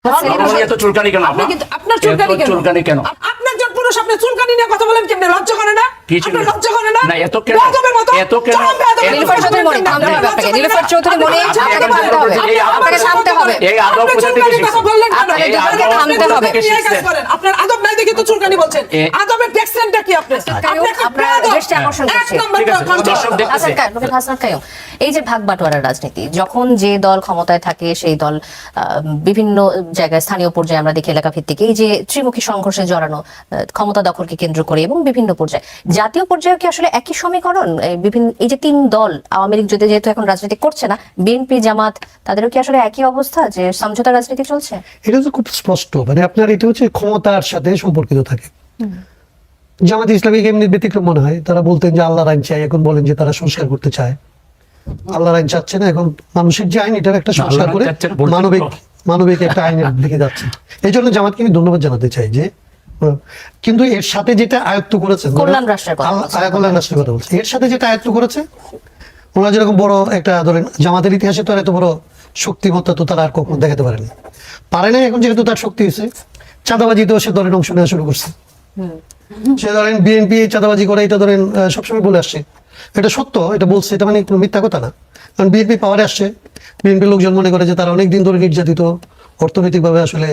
এত চুলকানি কেন? আপনার চুলকানি কেন? আপনি একজন পুরুষ, আপনি চুলকানি নিয়ে কথা বলেন কেমনে? লজ্জা করে না? আপনার লজ্জা করে না? এত কেন? এত কেন? নীলুফার চৌধুরী মনি, থামতে হবে আপনাকে। নীলুফার চৌধুরী মনি, আপনাকে থামতে হবে। আপনাকে থামতে হবে। এই আদব কোথা থেকে শিখছেন? কথা বললেন কেন? আপনাকে দুজনকে থামতে হবে। আপনার আদব নাই দেখে তো চুলকানি বলছেন। আদবের টেক্সটটা কি আপনার? আপনার দৃষ্টি আকর্ষণ করছে। হাসান কাইয়ুম, এই যে ভাগ বাটোয়ারার রাজনীতি, যখন যে দল ক্ষমতায় থাকে সেই দল বিভিন্ন জায়গায় স্থানীয় পর্যায়ে আমরা দেখি এলাকা ভিত্তিক এই যে ত্রিমুখী সংঘর্ষে জড়ানো, ক্ষমতা দখলকে কেন্দ্র করে এবং বিভিন্ন পর্যায়ে জাতীয় পর্যায়ে কি আসলে একই সমীকরণ? বিভিন্ন এই যে তিন দল, আওয়ামী লীগ যেহেতু এখন রাজনীতি করছে না, বিএনপি জামাত, তাদেরও কি আসলে একই অবস্থা যে সমঝোতা রাজনীতি চলছে? এটা তো খুব স্পষ্ট, মানে আপনার এটা হচ্ছে ক্ষমতার সাথে সম্পর্কিত থাকে। জামাত ইসলামী এমনি ব্যতিক্রম মনে হয়, তারা বলতেন যে আল্লাহর আইন চাই, এখন বলেন যে তারা সংস্কার করতে চায়। আল্লাহর আইন চাচ্ছে না, এখন মানুষের যে আইন এটার একটা সংস্কার করে মানবিক একটা আইনের দিকে যাচ্ছে। এই জন্য জামাতকে আমি ধন্যবাদ জানাতে চাই যে, কিন্তু এর সাথে যেটা আয়ত্ত করেছে, কল্যাণ রাষ্ট্রের কথা বলছে, এর সাথে যেটা আয়ত্ত করেছে, ওনারা যেরকম বড় একটা ধরেন জামাতের ইতিহাসে তো আর এত বড় শক্তিমত্তা তো তারা আর কখনো দেখাতে পারে না। এখন যেহেতু তার শক্তি হয়েছে, চাঁদাবাজিতেও সে ধরেন অংশ নেওয়া শুরু করছে। সে ধরেন বিএনপি চাঁদাবাজি করে, এটা ধরেন সবসময় বলে আসছে, এটা সত্য, এটা বলছে, এটা মানে কোনো মিথ্যা কথা না। কারণ বিএনপি পাওয়ারে আসছে, বিএনপির লোকজন মনে করে যে তারা অনেকদিন ধরে নির্যাতিত, অর্থনৈতিকভাবে আসলে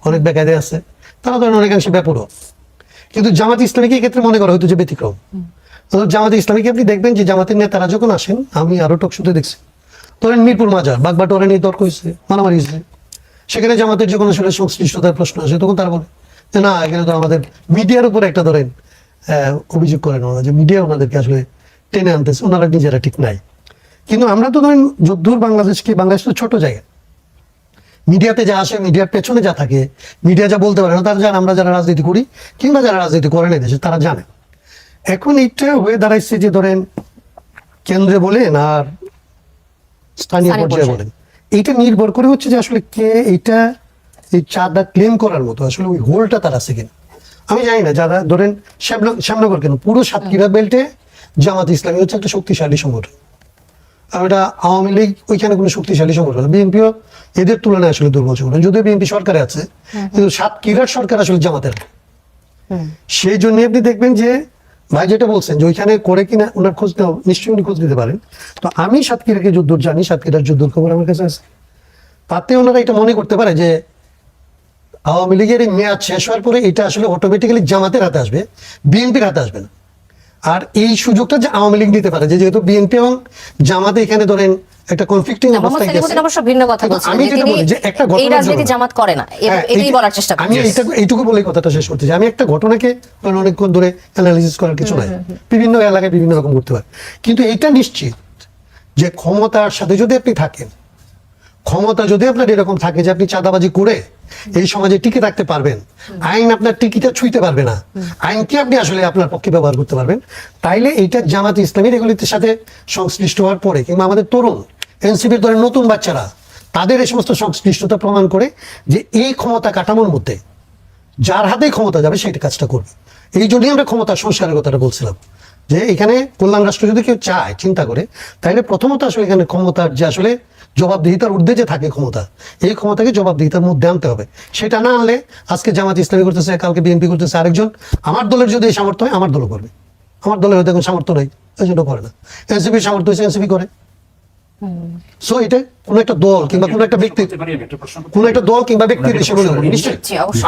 অনেক বেকায়দায় আছে, তারা ধরেন অনেকাংশে ব্যাপরও। কিন্তু জামাত ইসলামীকে ক্ষেত্রে মনে করা হয়তো যে ব্যতিক্রম। জামাত ইসলামীকে আপনি দেখবেন যে জামাতের নেতারা যখন আসেন, আমি আরো টকশোতে দেখছি, ধরেন মিরপুর মাজার বাগবাটোয়ারা নিয়ে তর্ক হয়েছে, মারামারি হয়েছে, সেখানে জামাতের যখন আসলে সংশ্লিষ্টতার প্রশ্ন আসে, তখন তারা বলে যে না, এখানে তো আমাদের মিডিয়ার উপর একটা ধরেন অভিযোগ করেন ওনারা, যে মিডিয়া ওনাদেরকে আসলে টেনে আনতেছে, ওনারা নিজেরা ঠিক নাই। কিন্তু আমরা তো ধরেন যুদ্ধর বাংলাদেশ তো ছোট জায়গা, মিডিয়াতে যা আসে, মিডিয়ার পেছনে যা থাকে, মিডিয়া যা বলতে পারে না, তারা জানে, আমরা যারা রাজনীতি করি কিংবা যারা রাজনীতি করেন এই দেশে, তারা জানে। এখন এইটা হয়ে দাঁড়াইছে যে ধরেন কেন্দ্রে বলেন আর স্থানীয় পর্যায়ে বলেন, এইটা নির্ভর করে হচ্ছে যে আসলে কে এইটা এই চাঁদা ক্লেম করার মতো আসলে ওই হোলটা তার আছে কিনা। আমি জানি না, যারা ধরেন শ্যামনগর কেন, পুরো সাতক্ষীরা বেল্টে জামাত ইসলামী হচ্ছে একটা শক্তিশালী সংগঠন, আর এটা আওয়ামী লীগ ওইখানে কোনো শক্তিশালী সংগঠন, বিএনপিও এদের তুলনায় আসলে দুর্বল সংগঠন, যদিও বিএনপি সরকারে আছে, কিন্তু সাতক্ষীরার সরকার আসলে জামাতের। সেই জন্য আপনি দেখবেন যে ভাই যেটা বলছেন যে ওইখানে করে কিনা ওনার খোঁজ নেওয়া, নিশ্চয়ই উনি খোঁজ নিতে পারেন। তো আমি সাতক্ষীরাকে যুদ্ধ জানি, সাতক্ষীরার যুদ্ধর খবর আমার কাছে আছে, তাতে ওনারা এটা মনে করতে পারে যে আওয়ামী লীগের এই মেয়াদ শেষ হওয়ার পরে এটা আসলে অটোমেটিক্যালি জামাতের হাতে আসবে, বিএনপির হাতে আসবে না। আর এই সুযোগটা যে আওয়ামী লীগ নিতে পারে, যেহেতু বিএনপি এবং জামাতে এখানে ধরেন একটা কনফ্লিক্টিং অবস্থায় গেছে। অবশ্য ভিন্ন কথা বলছেন, আমি যেটা বলি যে একটা এই রাজনীতি জামাত করে না, এটাই বলার চেষ্টা করি। আমি এইটুকু বলে কথাটা শেষ করতে চাই। আমি একটা ঘটনাকে অনেকক্ষণ ধরে অ্যানালিসিস করার কিছু নাই, বিভিন্ন এলাকায় বিভিন্ন রকম করতে পারে, কিন্তু এটা নিশ্চিত যে ক্ষমতার সাথে যদি আপনি থাকেন, ক্ষমতা যদি আপনার এরকম থাকে যে আপনি চাঁদাবাজি করে এই সমাজে টিকে থাকতে পারবেন, আইন আপনার টিকিটা ছুঁইতে পারবে না, আইনকে আপনি আসলে আপনার পক্ষে ব্যবহার করতে পারবেন, তাইলে এইটা জামাত ইসলামীর এগুলির সাথে সংশ্লিষ্ট হওয়ার পরে কিংবা আমাদের তরুণ এনসিপির ধরেন নতুন বাচ্চারা, তাদের এই সমস্ত সংশ্লিষ্টতা প্রমাণ করে যে এই ক্ষমতা কাঠামোর মধ্যে যার হাতেই ক্ষমতা যাবে সেটা কাজটা করবে। এই জন্যই আমরা ক্ষমতা সংস্কারের কথাটা বলছিলাম, যে এখানে কল্যাণ রাষ্ট্র যদি কেউ চায় চিন্তা করে, তাহলে প্রথমত আসলে এখানে ক্ষমতার যে আসলে জবাবদিহিতার ঊর্ধ্বে যে থাকে ক্ষমতা, এই ক্ষমতাকে জবাবদিহিতার মধ্যে আনতে হবে। সেটা না আনলে আজকে জামাত ইসলামী করতেছে, কালকে বিএনপি করতেছে, আরেকজন, আমার দলের যদি এই সামর্থ্য হয় আমার দলও করবে, আমার দলের হয়তো এখন সামর্থ্য নাই, এই জন্য করে না। এনসিপির সামর্থ্য হয়েছে, এনসিপি করে। সো এটা কোন একটা দল কিংবা কোন একটা ব্যক্তি, কোন একটা দল কিংবা ব্যক্তির হিসেবে নিশ্চয়ই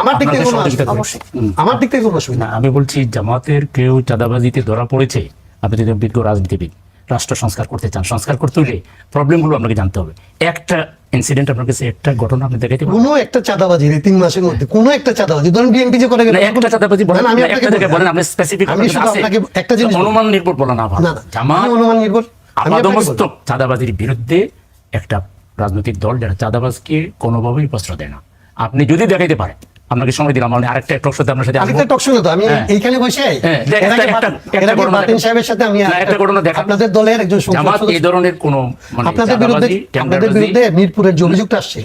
আমার দিক থেকে কোনো অসুবিধা না। আমি বলছি জামাতের কেউ চাঁদাবাজিতে ধরা পড়েছে, আপনি যদি বিজ্ঞ রাজনীতিবিদ, রাষ্ট্র সংস্কার করতে চান, সংস্কার করতে হলে প্রবলেমগুলো আপনাকে জানতে হবে। একটা ইনসিডেন্ট আপনার কাছে, একটা ঘটনা আপনি দেখাইতে পারেন? কোনো একটা চাঁদাবাজি 3 মাসের মধ্যে কোনো একটা চাঁদাবাজি, ধরুন বিএনপি যে করে গেল একটা চাঁদাবাজি বলেন, আমি একটা জায়গায় বলেন, আপনি স্পেসিফিক আমি শুধু আপনাকে একটা জিনিস অনুমান নির্ভর বলা না ভালো। জামাত অনুমান নির্ভর আপাদমস্তক চাঁদাবাজির বিরুদ্ধে একটা রাজনৈতিক দল যারা চাঁদাবাজকে কোনোভাবেই প্রশ্রয় দেয় না। আপনি যদি দেখাইতে পারেন, আপনাকে সময় দিলাম, মানে আরেকটা টক শোতে আপনার সাথে আরেকটা টক শো তো আমি এইখানে বসে বাতিন সাহেবের সাথে আমি একটা ঘটনা দেখা, আপনাদের দলের একজন জামাত এই ধরনের কোনো মানে আপনাদের বিরুদ্ধে মিরপুরের যে অভিযোগটা আসছিল,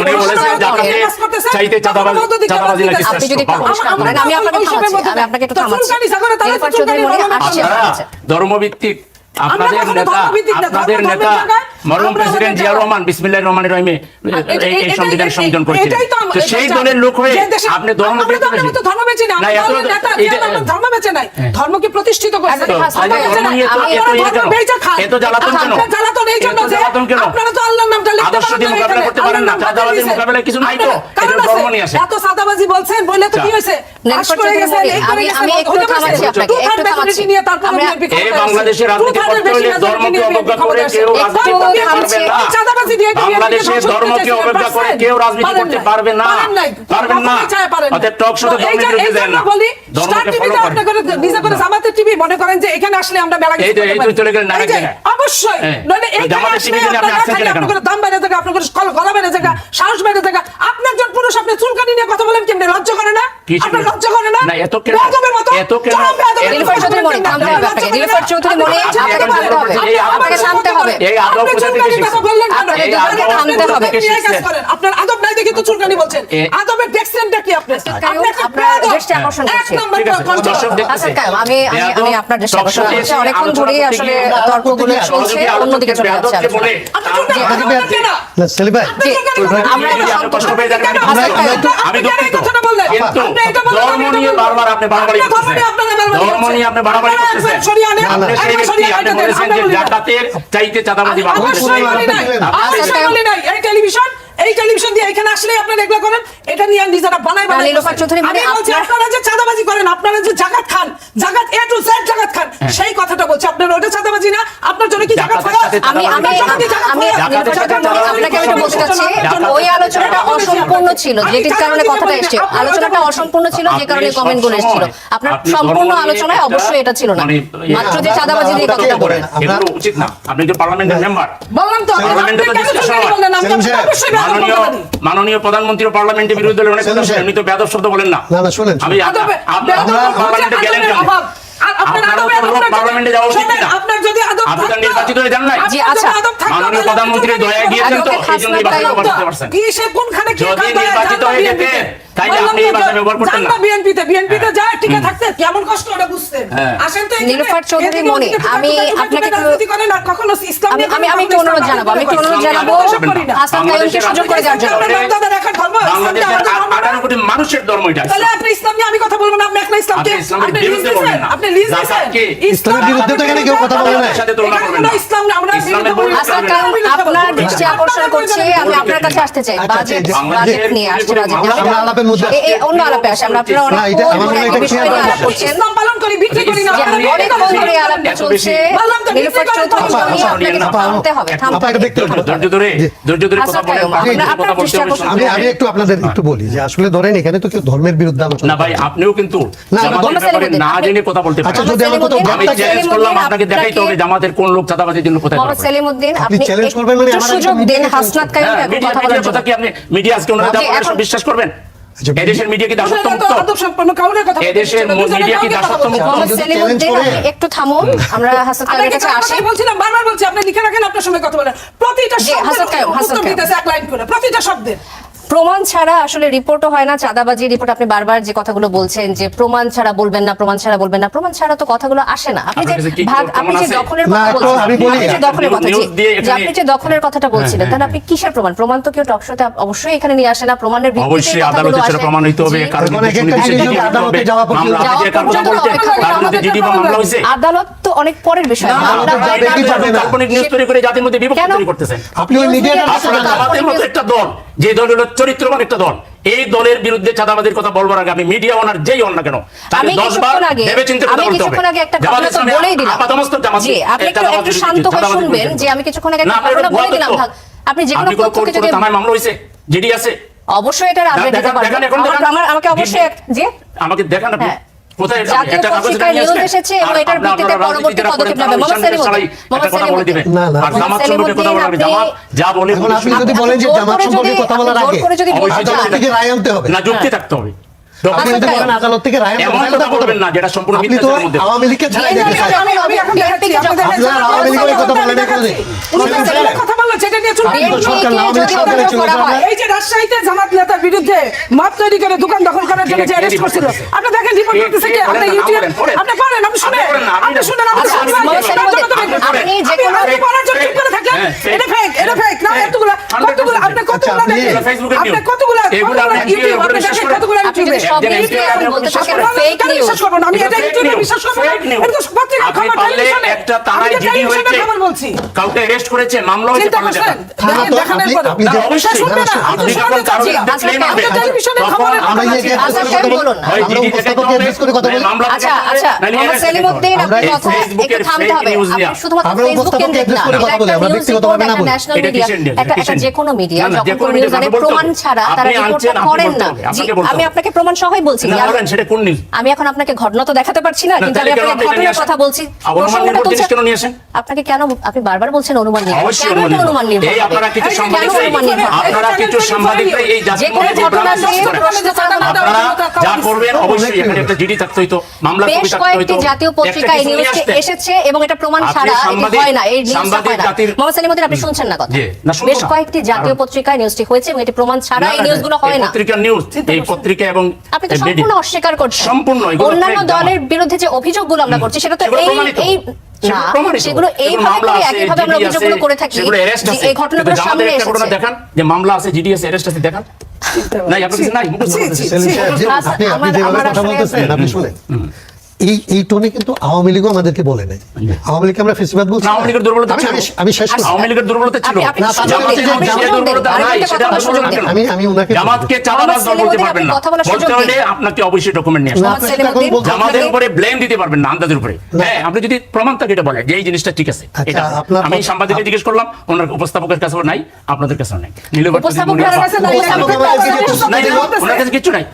উনি বলেছেন যে আপনাকে চাইতে চাঁদাবাজি নাকি আপনি যদি শ্রেষ্ঠ। একটু পরিষ্কার করেন, আমি আপনাকে থামাচ্ছি, আমি আপনাকে একটু থামাচ্ছি। এরপর চৌধুরী মনি আসছে। আপনারা ধর্মভিত্তিক আপনাদের নেতা মরহুম প্রেসিডেন্ট জিয়া রহমান বিসমিল্লাহির রহমানির রহিমে এই সংবিধান সংযোজন করেছিলেন। তো সেই দলের লোক হয়ে আপনি ধর্ম বেঁচে ধর্ম বেঁচে না, ধর্ম বেঁচে নাই, ধর্মকে প্রতিষ্ঠিত করেছে। এত জ্বালাতন কেন? জ্বালাতন এই জন্য যে আপনারা তো আল্লাহর নামটা লিখতে আদর্শ দিয়ে মোকাবেলা করতে পারেন না, চাঁদাবাজির মোকাবেলায় কিছু নাই তো, এটা ধর্ম নিয়ে আসে। এত চাঁদাবাজি বলছেন বলে তো কি হয়েছে? আমি একটু থামাচ্ছি আপনাকে, একটু থামাচ্ছি। এই বাংলাদেশের রাজনীতি করতে হলে ধর্মকে অবজ্ঞা করে কেউ রাজনীতি করতে পারবে না। বাংলাদেশের ধর্মকে অবজ্ঞা করে কেউ রাজনীতি করতে পারবে না, পারবেন না। অতএব টক শোতে ধর্মের বিরুদ্ধে দেন না, ধর্মকে ফলো করেন। নিজে করে জামাতের টিভি মনে করেন যে এখানে আসলে আমরা মেলা এই তো চলে গেলেন নানা জায়গায়। অবশ্যই নইলে এই জামাতের টিভি দিলে আপনি আসছেন কেন? আপনাদের দাম বেড়ে যায়, আপনাদের গলা বেড়ে যায়, সাহস বেড়ে যায়। আপনি একজন পুরুষ, আপনি চুলকানি নিয়ে কথা বলেন, কেমনে লজ্জা করে না? আপনার লজ্জা করে না? না এত কেন? বেয়াদবের মতো এত কেন? নীলুফার চৌধুরী মনি, থামতে হবে আপনাকে। নীলুফার চৌধুরী মনি, আপনাকে থামতে হবে, আপনাকে থামতে হবে। এই আদব কোথা থেকে শিখছেন? আপনাকে দুজনকে থামতে হবে। আপনার আদব নাই দেখি তো চুলকানি বলছেন। আদবের ডেক্সেনটা কি আপনার? আপনার দৃষ্টি আকর্ষণ করছি। দর্শক দেখতেছে। হাসান কায়ুম, আমি আপনার দৃষ্টি আকর্ষণ করছি। অনেকক্ষণ ধরেই আসলে তর্কগুলো চলছে, অন্যদিকে চলে যাচ্ছে আলোচনা। না সেলিম ভাই, জি, আমরা একটু শান্ত কষ্ট পেয়ে যান। হাসান কায়ুম, আমি দুঃখিত, কিন্তু ধর্ম নিয়ে বারবার আপনি বাড়াবাড়ি করতেছেন। ধর্ম নিয়ে আপনি বাড়াবাড়ি করতেছেন। আপনি সেই ব্যক্তি, আপনি বলেছেন যে জাকাতের চাইতে চাঁদাবাজি বাড়ানো হচ্ছে। এই টেলিভিশন দিয়ে এখানে আসলে আপনারা এগুলো করেন, এটা নিয়ে নিজেরা বানাই বানাই। নীলুফার চৌধুরী মানে আমি বলছি আপনারা যে চাঁদাবাজি করেন, আপনারা যে জাকাত খান, জাকাত A to Z জাকাত খান, সেই কথাটা বলছি। আপনারা ওটা চাঁদাবাজি না? আপনার জন্য কি জাকাত ফরজ? আমি আপনাকে আমি বলতে চাচ্ছি, ওই আলোচনাটা অসম্পূর্ণ ছিল, যেটির কারণে কথাটা এসেছে। আলোচনাটা অসম্পূর্ণ ছিল, যে কারণে কমেন্টগুলো এসেছিল। আপনার সম্পূর্ণ আলোচনায় অবশ্যই এটা ছিল না, মাত্র যে চাঁদাবাজি দিয়ে কথাটা বলেন। এগুলো উচিত না। আপনি যে পার্লামেন্টের মেম্বার, বললাম তো পার্লামেন্টে তো ডিসকাশন হয়। মাননীয় প্রধানমন্ত্রী পার্লামেন্টের বিরুদ্ধে অনেক কথা শুনেন, উনি তো বেয়াদব শব্দ বলেন না। না শুনেন, আমি পার্লামেন্টে গেলেন কেন? পার্লামেন্টে যাওয়া উচিত না। আপনার যদি আদব আপনি তো নির্বাচিত হয়ে যান নাই। জি, আচ্ছা। মাননীয় প্রধানমন্ত্রীর দয়া গিয়েছেন তো, এই জন্য এই ভাষা ব্যবহার করতে পারছেন। কি সে কোনখানে কি যদি নির্বাচিত হয়ে যেতেন তাইলে আপনি এই ভাষা ব্যবহার করতেন না। বিএনপিতে যায় টিকে থাকতে কেমন কষ্ট ওটা বুঝতেন। আসেন তো এখানে। নীলুফার চৌধুরী মনি, আমি আপনাকে রাজনীতি করেন আর কখনো ইসলাম নিয়ে আমি একটু অনুরোধ জানাবো, হাসান কায়ুমকে সুযোগ করে যাওয়ার জন্য। বাংলাদেশের 18 কোটি মানুষের ধর্ম এটা। তাহলে আপনি ইসলাম নিয়ে আমি কথা বলবো না, আপনি একলা ইসলামকে আপনি ইসলামের বিরুদ্ধে বলবেন না। আপনি লিজ দিয়েছেন। ইসলামের বিরুদ্ধে তো এখানে কেউ কথা বলে না। সাথে তুলনা করবেন না। ইসলাম আমরা ইসলামের বিরুদ্ধে হাসান কায়ুম, আপনার দৃষ্টি আকর্ষণ করছি, আমি আপনার কাছে আসতে চাই। বাজেট নিয়ে আসছে, আমরা আলাপের মধ্যে অন্য আলাপে আসে। আমরা আপনারা না, এটা আমার মনে হয় এটা বিষয় নিয়ে আলাপ করছেন। ইসলাম পালন করি, বিক্রি করি না। অনেকক্ষণ ধরে আলাপ চলছে। নীলুফার চৌধুরী মনি, আপনাকে থামতে হবে, থামতে হবে। ধৈর্য ধরে কথা বলেন। কথা বলতে হবে। আমি একটু আপনাদের একটু বলি যে আসলে ধরেন এখানে তো কেউ ধর্মের বিরুদ্ধে আলোচনা না ভাই, আপনিও কিন্তু না, জামাতের ব্যাপারে না জেনে কথা বলতে আচ্ছা, পারেন। যদি আমার কথা আমি চ্যালেঞ্জ করলাম, আপনাকে দেখাইতে হবে জামাতের কোন লোক চাঁদাবাজির জন্য কোথায় মোহাম্মদ সেলিমউদ্দিন, আপনি আপনি চ্যালেঞ্জ করবেন মানে একটু আমার সুযোগ একদম দিন হাসনাত কায়ুমকে এখন কথা বলার জন্য। কথা কি আপনি মিডিয়া আজকে ওনারা যা বলে সব বিশ্বাস করবেন? এদেশের মিডিয়া কি দাসত্ব মুক্ত? আদব সম্পন্ন কাউরে কথা বলতে এদেশের মিডিয়া কি দাসত্ব মুক্ত? মোহাম্মদ যদি সেলিমউদ্দিন, চ্যালেঞ্জ করে- আপনি একটু থামুন, আমরা হাসনাত কায়ুমের কাছে আসি। আমি বলছিলাম, বারবার বলছি, আপনি লিখে রাখেন, আপনার সঙ্গে কথা বলেন। প্রতিটা জি, হাসান কায়ুম, হাসান উত্তর কায়ুম। দিতেছে এক লাইন করে, প্রতিটা শব্দের। প্রমাণ ছাড়া আসলে রিপোর্টও হয় না, চাঁদাবাজি রিপোর্ট আপনি বারবার যে কথাগুলো বলছেন যে প্রমাণ ছাড়া বলবেন না, প্রমাণ ছাড়া বলবেন না, প্রমাণ ছাড়া তো কথাগুলো আসে না। আপনি যে আপনার কাছে কি ভাগ, প্রমাণ আপনি যে আছে? দখলের না, কথা একটু বলছেন, আমি বলি, আপনি যে দখলের কথা, জি, নিউজ দিয়ে যে এখানে- আপনি যে দখলের কথাটা বলছিলেন, তাহলে আপনি কিসের প্রমাণ? প্রমাণ তো কেউ টকশোতে অবশ্যই এখানে নিয়ে আসে না, প্রমাণের ভিত্তিতে অবশ্যই আদালতে সেটা প্রমাণ হইতে হবে। কারণ এখন এক একটা জিনিস যদি আদালতে যাওয়া পর্যন্ত- আদালত তো অনেক পরের বিষয়। কাল্পনিক নিউজ তৈরি করে জাতির মধ্যে বিভক্তি কেন? তৈরি করতেছেন। আপনি ওই মিডিয়াটা আপনারা জামাতের মতো একটা দল, যে দল হলো চরিত্রবান একটা দল, এই দলের বিরুদ্ধে চাঁদাবাজির কথা বলবার আগে আমি মিডিয়া ওনার যেই হন না কেন, তাকে আমি 10 বার কিছুক্ষণ আগে ভেবে চিন্তে কথা বলতে হবে। কিছুক্ষণ আগে একটা জামাত কথা তো ইসলামী বলেই দিলাম। আপাতমস্তক জামাত, জি, আপনি একটু শান্ত হয়ে শুনবেন যে আমি কিছুক্ষণ আগে না, একটা কথা বলে দিলাম। আপনি যে কোনো তথ্যকে যদি থানায় মামলা হয়েছে, জিডি আছে, অবশ্যই এটা আপডেট দিতে পারবেন। আমাকে অবশ্যই জি আমাকে দেখান আপনি হ্যাঁ। কোথায় জাতীয় একটা কাগজ পত্রিকায় নিয়ে নিউজ আসলেন। এসেছে এবং আর এটার আপনারা ভিত্তিতে পরবর্তী রাজনীতিটা পদক্ষেপ করেন, নেবে। মোহাম্মদ সালাই একটা কথা বলে দিবেন। না, না। আর জামাত সম্পর্কে কথা বলা হবে, জামাত যা বলে এখন আপনি যদি বলেন যে জামাত সম্পর্কে কথা বলার আগে অবশ্যই আদালত থেকে রায় আনতে হবে। না, যুক্তি থাকতে হবে। আপনি যদি বলেন আদালত থেকে রায় এমন কথা বলবেন না যেটা সম্পূর্ণ আপনি তো মিথ্যাচারের মধ্যে। আওয়ামী লীগকে ছাড়াই দিতে চান। আপনারা আওয়ামী লীগের কথা বলেন এখানে। কথা বললো যেটা নিয়ে চলবে আপনি তো সরকার না, আওয়ামী লীগ সরকারের চলে যান। এই যে রাজশাহীতে জামাত নেতার বিরুদ্ধে মাপ তৈরি করে দোকান দখল করার জন্য যে অ্যারেস্ট করছিল, আপনি দেখেন রিপোর্ট করতেছে কি? আপনি ইউটিউব আপনি পারেন, আপনি শুনেন, আপনি শুনেন, আপনি যে কোনো আপনি পড়ার জন্য চুপ করে থাকলেন। এটা ফেক না এতগুলো কতগুলো আপনি কতগুলো দেখেন, আপনি কতগুলো ইউটিউব আপনি দেখেন কতগুলো আপনি ইউটিউবে যদি সব ইউটিউবে এখন বলতে থাকেন ফেক নিউজ, বিশ্বাস করবেন আমি এটা ইউটিউবে বিশ্বাস করব না। এটা তো পত্রিকা আপনি খবর পারলে টেলিভিশনে একটা থানায় জিডি হয়েছে, খবর বলছি। কাউকে অ্যারেস্ট করেছে, মামলা হয়েছে, চিন্তা পারলে করছেন দেখান। দেখানোর পরে আপনি না, অবশ্যই শুনবে না, আপনি যখন কারো বিরুদ্ধে claim আনবেন, টেলিভিশনে তখন খবরে আমরা এই যে আচ্ছা, কথা স্যার, বলুন, বলুন না। হয় আমরা জিডি উপস্থাপককে দেখাতে হবে, অ্যাড্রেস করে কথা নাহলে বলি। মামলা আচ্ছা দেখাতে হবে, আচ্ছা নাহলে মোহাম্মদ arrest সেলিমউদ্দিন দেখাতে হবে। আপনার এই কথা ফেসবুকের একটু থামতে fake হবে। news আপনি নিয়ে। শুধুমাত্র আমরা ফেসবুক উপস্থাপককে কেন্দ্রিক address না, করে কথা এটা বলি, একটা আমরা নিউজ ব্যক্তিগতভাবে রিপোর্ট, না একটা বলি। ন্যাশনাল এটা মিডিয়া, কিসের নিউজ? একটা কিসের যে কোনো মিডিয়া না, না, যে যখন কোনো কোনো media নিউজ আনে আপনি বলতে প্রমাণ হবে। ছাড়া তারা আপনি রিপোর্টটা আনছেন, আপনি করেন বলতে না। হবে, জি, আপনাকে বলতে আমি হবে। আপনাকে প্রমাণ সহই বলছি যে না, বলেন, সেটা কোন নিউজ? আমি এখন আপনাকে ঘটনা তো দেখাতে পারছি না, কিন্তু আমি তাহলে কেন আপনাকে আপনি এটা নিয়ে ঘটনার কথা আসেন? বলছি। অনুমান নির্ভর জিনিস কেন নিয়ে আসেন? আপনাকে কেন আপনি বারবার বলছেন অনুমান নির্ভর, অবশ্যই কেন এটা অনুমান নির্ভর এই হবে? আপনারা কিছু কেন সাংবাদিকরা অনুমান নির্ভর হবে? আপনারা কিছু সাংবাদিকরা এই যে জাতির কোনো মধ্যে ঘটনা বিভ্রান্ত নিয়ে করেন। প্রশ্ন আপনারা যা করবেন অবশ্যই এখানে একটা জিডি থাকতে হইতো, মামলা বেশ কপি থাকতে কয়েকটি হইতো, জাতীয় একটা পত্রিকায় কিছু নিয়ে নিউজটি আসতেন। এসেছে এবং এটা প্রমাণ আপনি ছাড়া এটি সাংবাদিক- হয় না, এই নিউজটা সাংবাদিক হয় না। জাতির- মোহাম্মদ সেলিমউদ্দিন আপনি শুনছেন না কথা? জি, না, শুনবো বেশ না। কয়েকটি জাতীয় কারণ- পত্রিকায় নিউজটি হয়েছে এবং এটি প্রমাণ ছাড়া না, এই না, নিউজগুলো এই হয় না। পত্রিকার নিউজ, এই পত্রিকা এবং আপনি তো এই সম্পূর্ণ media- অস্বীকার করছেন। সম্পূর্ণ, এগুলো অন্যান্য fake দলের বিরুদ্ধে যে অভিযোগগুলো আমরা করছি সেটা তো সেগুলো এই প্রমাণিত। এই সেগুলো না, প্রমাণিত। সেগুলো এইভাবে মামলা করে আছে, একইভাবে আমরা জিডি অভিযোগগুলো আছে, করে থাকি সেগুলো arrest যে আছে। এই ঘটনাগুলো কিন্তু সামনে জামাতের একটা ঘটনা এসেছে। দেখান যে মামলা আছে, জিডি আছে, arrest আছে, দেখান। নাই, আপনার কাছে নাই, মুখস্থ করে দিয়েছেন। সেলিম সাহেব, যে আচ্ছা, আপনি আমার- যেভাবে আমার কথা আসলে- বলতেছেন, আপনি শুনেন। এই টোনে কিন্তু আওয়ামী লীগও আমাদেরকে বলে নাই। আওয়ামী লীগকে আমরা ফেসিবাদ বলছি না, আওয়ামী লীগের দুর্বলতা ছিল। আমি শেষ করছি। আওয়ামী লীগের দুর্বলতা ছিল। আপনি- আপনি সুযোগ জামাতের দিন, যে সুযোগ দিন, দুর্বলতা নাই, আরেকটা সেটা কথা আপনি সুযোগ বলবেন দিন। না কেন? আমি ওনাকে জামাতকে চাঁদাবাজ দল বলতে পারবেন না। কথা বলার সুযোগ বলতে হলে দিন। আপনাকে অবশ্যই ডকুমেন্ট নিয়ে আসতে হবে। মোহাম্মদ সেলিমউদ্দিন, জামাতের আপনাকে- উপরে ব্লেম দিতে পারবেন না আন্দাজের উপরে। হ্যাঁ, আপনি যদি প্রমাণ থাকে এটা বলেন যে এই জিনিসটা ঠিক আছে। আচ্ছা, এটা আপনার- আমি সাংবাদিককে জিজ্ঞেস করলাম, ওনার উপস্থাপকের কাছেও নাই, আপনাদের কাছেও নাই। নীলবর্ণ উপস্থাপকের মুনিয়া কাছে নাই, উপস্থাপক উপস্থাপকের কাছে নাই, ওনার কাছে কিচ্ছু নাই।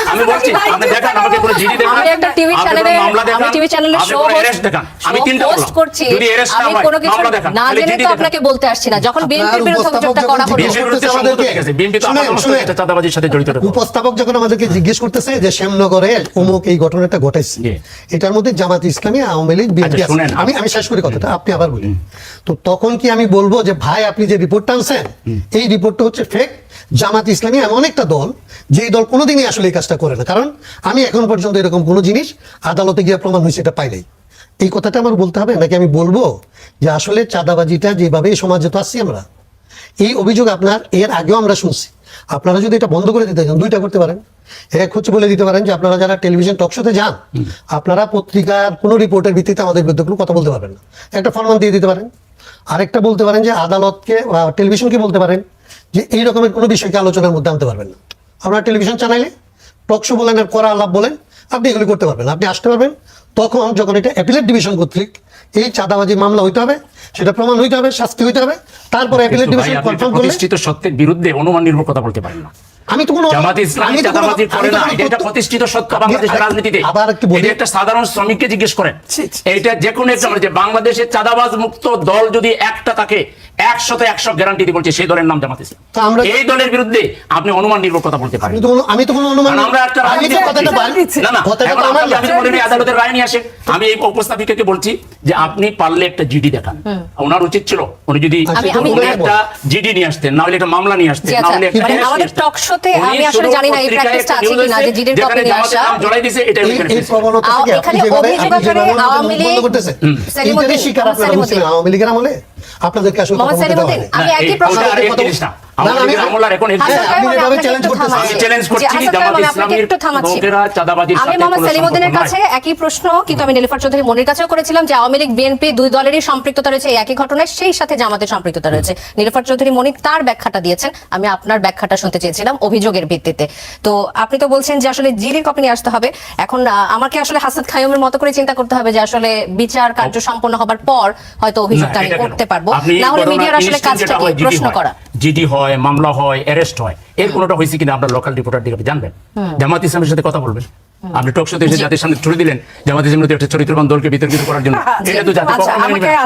আমি বলছি, আপনি দেখান, আমাকে কোনো জিডি দেখান, আমি একটা টিভি আপনি চ্যানেলে কোনো মামলা দেখান, আমি টিভি চ্যানেলে আপনি শো কোনো arrest দেখান। আমি তিনটা পোস্ট বললাম। করছি, যদি arrest না আমি হয়, কোনো কিছু মামলা দেখান, না তাহলে জেনে জিডি তো দেখান। আপনাকে বলতে আসছি না, যখন বিএনপির আপনার বিরুদ্ধে অভিযোগটা উপস্থাপক করা যখন হলো জিজ্ঞেস বিএনপির বিরুদ্ধে করতেছে সমস্ত আমাদেরকে। ঠিক আছে, বিএনপি তো শুনেন, আমার সমস্ত শুনেন। একটা চাঁদাবাজির সাথে জড়িত রয়েছে। উপস্থাপক যখন আমাদেরকে জিজ্ঞেস করতেছে যে শ্যামনগরে অমুক এই ঘটনাটা ঘটাইছে, জি। এটার মধ্যে জামাত ইসলামী, আওয়ামী লীগ, বিএনপি আচ্ছা, আছে। শুনেন। আমি শেষ করি কথাটা, আপনি আবার বলুন। তো তখন কি আমি বলবো যে ভাই আপনি যে রিপোর্টটা আনছেন এই রিপোর্টটা হচ্ছে ফেক? জামাত ইসলামী এমন একটা দল যেই দল কোনোদিনই আসলে এই কাজটা করে না, কারণ আমি এখন পর্যন্ত এরকম কোনো জিনিস আদালতে গিয়ে প্রমাণ হয়েছে এটা পাই নাই। এই কথাটা আমার বলতে হবে নাকি আমি বলবো যে আসলে চাঁদাবাজিটা যেভাবে এই সমাজে তো আসছি আমরা, এই অভিযোগ আপনার এর আগেও আমরা শুনছি। আপনারা যদি এটা বন্ধ করে দিতে চান দুইটা করতে পারেন। এক হচ্ছে বলে দিতে পারেন যে আপনারা যারা টেলিভিশন টক শোতে যান, আপনারা পত্রিকার কোনো রিপোর্টের ভিত্তিতে আমাদের বিরুদ্ধে কোনো কথা বলতে পারবেন না, একটা ফরমান দিয়ে দিতে পারেন। আরেকটা বলতে পারেন যে আদালতকে বা টেলিভিশনকে বলতে পারেন যে এই রকমের কোনো বিষয়কে আলোচনার মধ্যে আনতে পারবেন না। আপনারা টেলিভিশন চ্যানেলে টক শো বলেন আর করা আলাপ বলেন, আপনি এগুলি করতে পারবেন, আপনি আসতে পারবেন। তখন যখন এটা অ্যাপিলেট ডিভিশন কর্তৃক এই চাঁদাবাজি মামলা হইতে হবে, সেটা প্রমাণ হইতে হবে, শাস্তি হইতে হবে, তারপরে অ্যাপিলেট কিন্তু ভাই, ডিভিশন আপনি কনফার্ম করলে প্রতিষ্ঠিত সত্যের বিরুদ্ধে অনুমান নির্ভর কথা বলতে পারেন না। আমি তো কোনো জামাত ইসলামী আমি তো কোনো- চাঁদাবাজি করে আমি তো না, কোনো এটা একটা তথ্য- প্রতিষ্ঠিত সত্য আপনি বাংলাদেশের রাজনীতিতে। আবার একটু বলি। এটা একটা সাধারণ শ্রমিককে জিজ্ঞেস করেন। ছি, ছি। এটা যে কোনো একটা যে বাংলাদেশের চাঁদাবাজ মুক্ত দল যদি একটা থাকে 100 গ্যারান্টি দিয়ে বলছে সেই দলের নাম জামাত ইসলাম। তো আমরা- এই দলের বিরুদ্ধে আপনি অনুমান নির্ভর কথা বলতে পারেন। আমি তো কোনো অনুমান, কারণ আমরা একটা আমি যে রাজনীতি- কথাটা বলি- না, না, কথাটা এখন তো আমার আপনি না। বলেন এই আদালতের রায় নিয়ে আসেন। আমি এই উপস্থাপিকাকে বলছি যে আপনি পারলে একটা জিডি দেখান। ওনার উচিত ছিল উনি যদি আমি- উনি একটা জিডি নিয়ে আসতেন, না হলে একটা মামলা নিয়ে আসতেন, জি, না আচ্ছা, হলে একটা মানে arrest আমাদের নিয়ে আসতেন। talk show-তে উনি আমি আসলে শুধু জানি না এই পত্রিকায় practice-টা একটা আছে news কিনা, আছে, যে জিডির যেখানে copy নিয়ে জামাতের আসা। নাম জড়াই দিয়েছে, এটা ওইখানে এই ফেলছে। প্রবণতা থেকে এখানে আপনি যেভাবে- অভিযোগ আপনি যেভাবে আকারে আমাদের আওয়ামী মুখ বন্ধ লীগ- করতেছেন, সেলিমউদ্দিন, এইটারই শিকার আপনারা সেলিমউদ্দিন। হচ্ছিলেন আওয়ামী লীগের আমলে। আপনাদেরকে আসলে মোহাম্মদ কথা বলতে দেওয়া সেলিমউদ্দিন, হয়নি। আমি একই এই প্রশ্ন ওটা আর এক কথা- জিনিস না। না, না, আওয়ামী লীগের আমি- আমল আর এখন হাসান exist। ভাই, আপনি আমি যেভাবে আপনাকে চ্যালেঞ্জ একটু করতেছেন, থামাচ্ছি। আমি চ্যালেঞ্জ করছি, জি, হাসান ভাই, জামাত আমি আপনাকে ইসলামীর একটু থামাচ্ছি। লোকেরা চাঁদাবাজির আমি সাথে মোহাম্মদ কোনো সেলিমউদ্দিনের সম্পর্ক কাছে নাই। একই প্রশ্ন কিন্তু আমি নীলুফার চৌধুরী মনির কাছেও করেছিলাম যে আওয়ামী লীগ বিএনপি দুই দলেরই সম্পৃক্ততা রয়েছে এই একই ঘটনায়, সেই সাথে জামাতের সম্পৃক্ততা রয়েছে। নীলুফার চৌধুরী মনি তার ব্যাখ্যাটা দিয়েছেন, আমি আপনার ব্যাখ্যাটা শুনতে চেয়েছিলাম অভিযোগের ভিত্তিতে। তো আপনি তো বলছেন যে আসলে জিডির কপি নিয়ে আসতে হবে। এখন আমাকে আসলে হাসাদ খায়ুমের মতো করে চিন্তা করতে হবে যে আসলে বিচার কার্য সম্পন্ন হবার পর হয়তো অভিযোগটা আমি করতে পারবো, না হলে মিডিয়ার আসলে কাজটা কি প্রশ্ন করা। জিডি হয়, মামলা হয়, অ্যারেস্ট হয়, এর কোনোটা হয়েছে কিনা আপনার লোকাল রিপোর্টার দিকে জানবেন। জামাত ইসলামের সাথে কথা বলবেন। আপনি টক শোতে এসে জাতির সামনে ছুড়ে দিলেন জামাত ইসলামের একটা চরিত্রবান দলকে বিতর্কিত করার জন্য, এটা তো জাতি আচ্ছা, কখনো মেনে নেবে আমাকে না।